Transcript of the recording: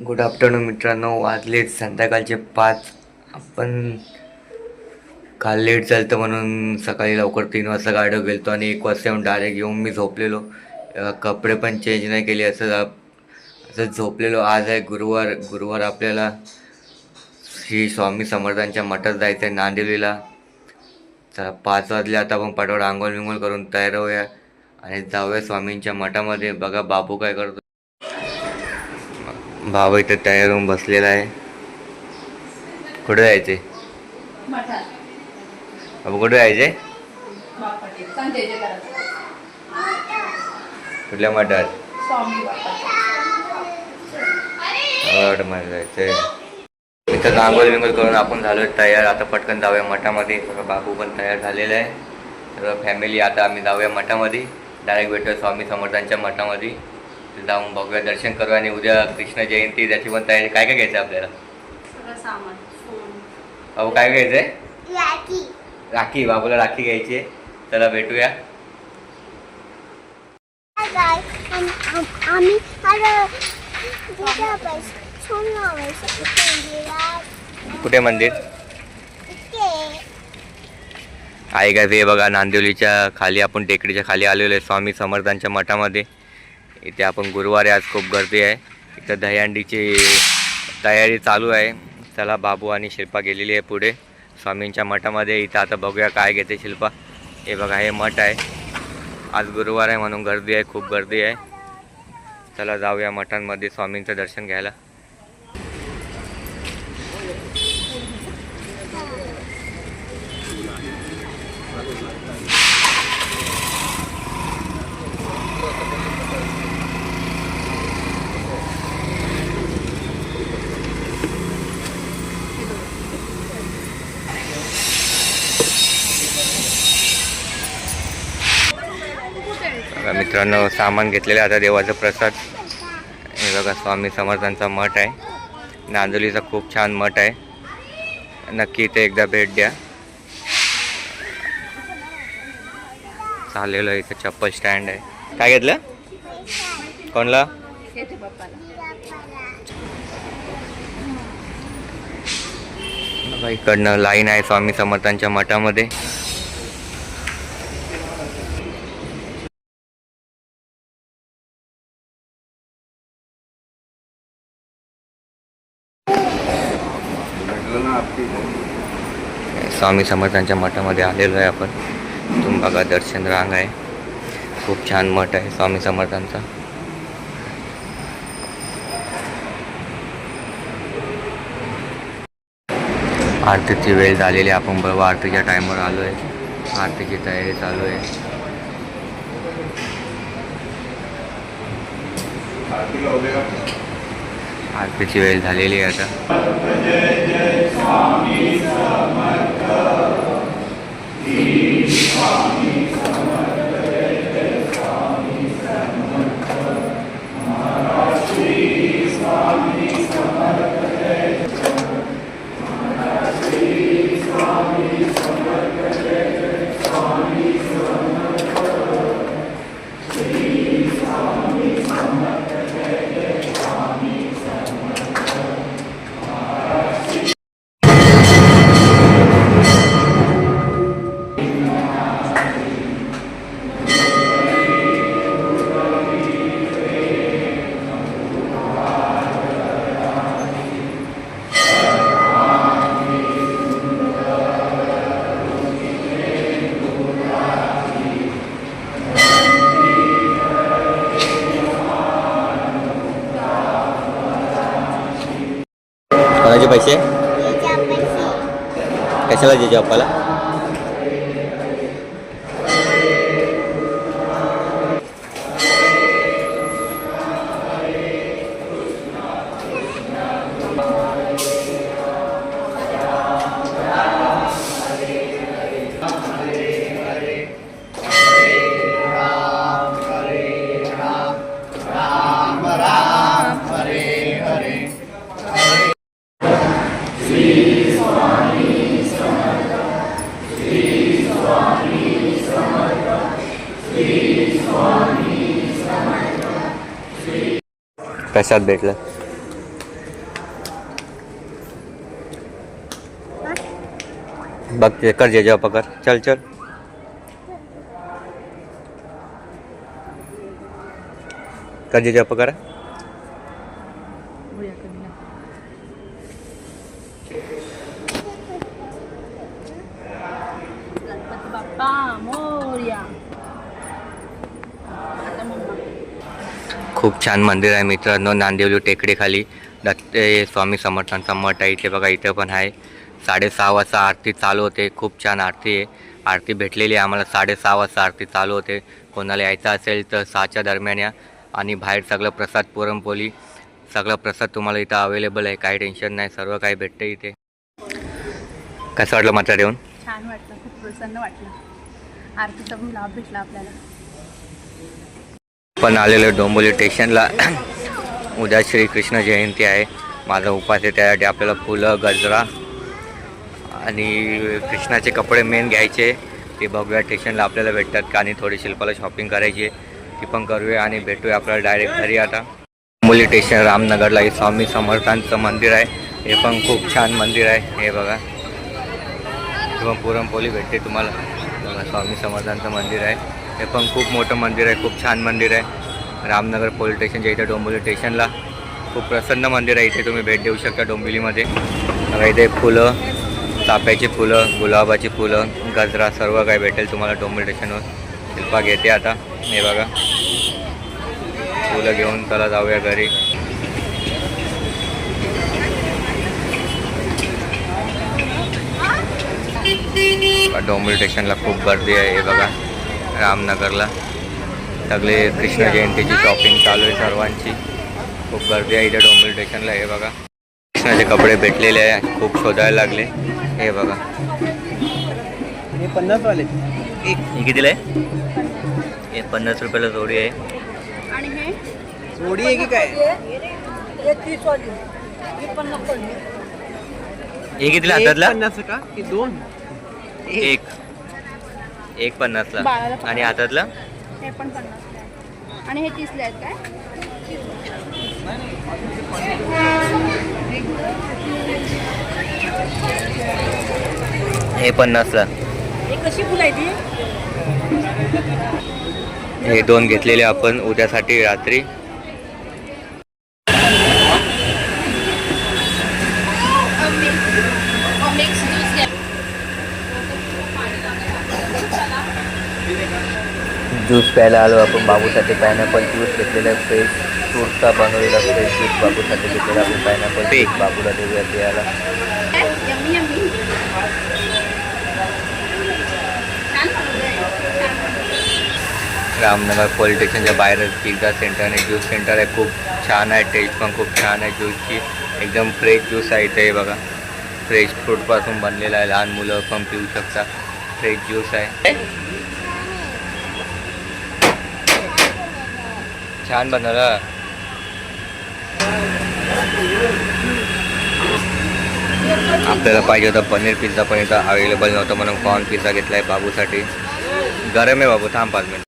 Good afternoon मित्रांनो. वाजलेत संध्याकाळचे 5. आपण काल लेट झालं म्हणून सकाळी लवकर 3 वाजता गाडीवर गेलतो आणि 1 वाजता येऊन डायरेक्ट येऊन मी झोपलेलो. कपडे पण चेंज नाही केले, असं झोपलेलो. आज आहे गुरुवार. गुरुवार आपल्याला श्री स्वामी समर्थांच्या मठात जायचं आहे नांदिवलीला. चला 5 वाजले, आता आपण पटापट आंघोळ विंघोळ करून तयार होऊया आणि जाऊया स्वामींच्या मठामध्ये. बघा बाबू काय करतो. बाबा इथे तयार होऊन बसलेला आहे. कुठे जायचे बाबू? कुठे जायचे? कुठल्या मठात? जायचंय. इथं आंघोळ विंघोळ करून आपण झालो तयार. आता पटकन जाऊया मठामध्ये. बाबू पण तयार झालेला आहे. सर्व फॅमिली आता आम्ही जाऊया मठामध्ये. डायरेक्ट भेटूया स्वामी समर्थांच्या मठामध्ये. जाऊन बघूया, दर्शन करूया. आणि उद्या कृष्ण जयंती, त्याची पण तयारी. काय काय घ्यायचं आपल्याला? बाबू काय घ्यायचंय? राखी. बाबूला राखी घ्यायची आहे. चला भेटूया. कुठे मंदिर आहे का? ते बघा नांदिवलीच्या खाली, आपण टेकडीच्या खाली आलेलो आहे स्वामी समर्थांच्या मठामध्ये. इथे आपण गुरुवारी, आज खूप गर्दी आहे. इथं दहीहंडीची तयारी चालू आहे. चला, बाबू आणि शिल्पा गेलेली आहे पुढे स्वामींच्या मठामध्ये. इथं आता बघूया काय घेते शिल्पा. हे बघा, हे मठ आहे. आज गुरुवार आहे म्हणून गर्दी आहे, खूप गर्दी आहे. चला जाऊया मठांमध्ये स्वामींचं दर्शन घ्यायला. मित्रांनो, सामान घेतलेलं आता देवाचा प्रसाद. हे बघा, स्वामी समर्थांचा मठ आहे. नांदिवलीचा खूप छान मठ आहे. नक्की इथे एकदा भेट द्या. चाललेलं इथे चप्पल स्टँड आहे. काय घेतलं? कोणला? इकडनं लाईन आहे स्वामी समर्थांच्या मठामध्ये. स्वामी समर्थांच्या मठामध्ये आलेलो आहे आपण. तुम्ही बघा, दर्शन रांग आहे. खूप छान मठ आहे स्वामी समर्थांचा. आरतीची वेळ झालेली आहे. आपण बरोबर आरतीच्या टाईमवर आलो आहे. आरतीची तयारी चालू आहे. आरतीची वेळ झालेली आहे आता. कोणाचे पैसे? कशाला जे जॉबला? प्रसाद भेटला. बघ ते कर जे जेव्हा पकड चल चल कर जे जेव्हा पकड गणपती बाप्पा मोरया. आता मम्मा. खूप छान मंदिर आहे मित्रांनो. नांदिवली टेकडीखाली दत्त स्वामी समर्थांचा मठ आहे. इथे बघा इथे पण आहे. 6:30 वाजता आरती चालू होते. खूप छान आरती आहे. आरती भेटलेली आहे आम्हाला. 6:30 वाजता आरती चालू होते. कोणाला यायचं असेल तर 6च्या दरम्यान या. आणि बाहेर सगळं प्रसाद पुरणपोळी सगळं प्रसाद तुम्हाला इथं अवेलेबल आहे. काही टेन्शन नाही, सर्व काही भेटतं इथे. कसं वाटलं मात्र येऊन? छान वाटलं, खूप प्रसन्न वाटलं. आरतीचा पण लाभ भेटला आपल्याला. पण आलेलो डोंबिवली स्टेशनला. उद्या श्रीकृष्ण जयंती आहे. माझा उपास आहे. त्यासाठी आपल्याला फुलं गजरा आणि कृष्णाचे कपडे मेन घ्यायचे. ते बघूया स्टेशनला आपल्याला भेटतात का. आणि थोडी शिल्पाला शॉपिंग करायची आहे, ती पण करूया. आणि भेटूया आपल्याला डायरेक्ट घरी. आता डोंबिवली स्टेशन रामनगरला हे स्वामी समर्थांचं मंदिर आहे. हे पण खूप छान मंदिर आहे. हे बघा किंवा पुरणपोळी भेटते तुम्हाला. बघा स्वामी समर्थांचं मंदिर आहे. हे पण खूप मोठं मंदिर आहे. खूप छान मंदिर आहे. रामनगर पोलीस स्टेशनच्या इथे डोंबिवली स्टेशनला खूप प्रसन्न मंदिर आहे. इथे तुम्ही भेट देऊ शकता डोंबिवलीमध्ये. बघा इथे फुलं, चाफ्याची फुलं, गुलाबाची फुलं, गजरा सर्व काही भेटेल तुम्हाला डोंबिवली स्टेशनवर. शिल्पा घेते आता. हे बघा फुलं घेऊन चला जाऊया घरी. डोंबिवली स्टेशनला खूप गर्दी आहे. हे बघा रामनगरला सगळे कृष्ण जयंतीची शॉपिंग चालू आहे सर्वांची. खूप गर्दी आहे इथे डोंबिवली स्टेशनला. हे बघा कृष्णाचे कपडे भेटलेले आहे. खूप शोधायला लागले. हे बघा हे 50 वाले. हे कितीला आहे? हे 50 रुपयाला जोडी आहे. आणि हे जोडी आहे की काय? हे कितीला हातातला? 50 का की दोन? एक 50ला. बाळाला पण. आणि हातातला हे पण 50 आहे. आणि हे 30 आहेत काय? हे 50ला. हे कशी फुलं आहे ती? हे दोन घेतलेले आपण उद्यासाठी रात्री. ज्यूस प्यायला आलो आपण. बाबूसाठी पायनॅपल ज्यूस घेतलेला आहे. फ्रेश फ्रूटचा बनवलेला फ्रेश ज्यूस बाबूसाठी घेतलेला आपण. पायनॅपल ज्यूस बाबूला देऊया प्यायला. Yummy yummy. छान बनवलंय. रामनगर पोलीस स्टेशनच्या बाहेर पिझ्झा सेंटर आणि ज्यूस सेंटर आहे. खूप छान आहे. टेस्ट पण खूप छान आहे ज्यूसची. एकदम फ्रेश ज्यूस आहे इथे. बघा फ्रेश फ्रूटपासून बनलेला आहे. लहान मुलं पण पिऊ शकतात. फ्रेश ज्यूस आहे. छान बनवलं. आपल्याला पाहिजे होतं पनीर पिझ्झा पण इथं अवेलेबल नव्हतं म्हणून कॉर्न पिझ्झा घेतला आहे बाबूसाठी. गरम आहे बाबू, थांब 5 मिनिट.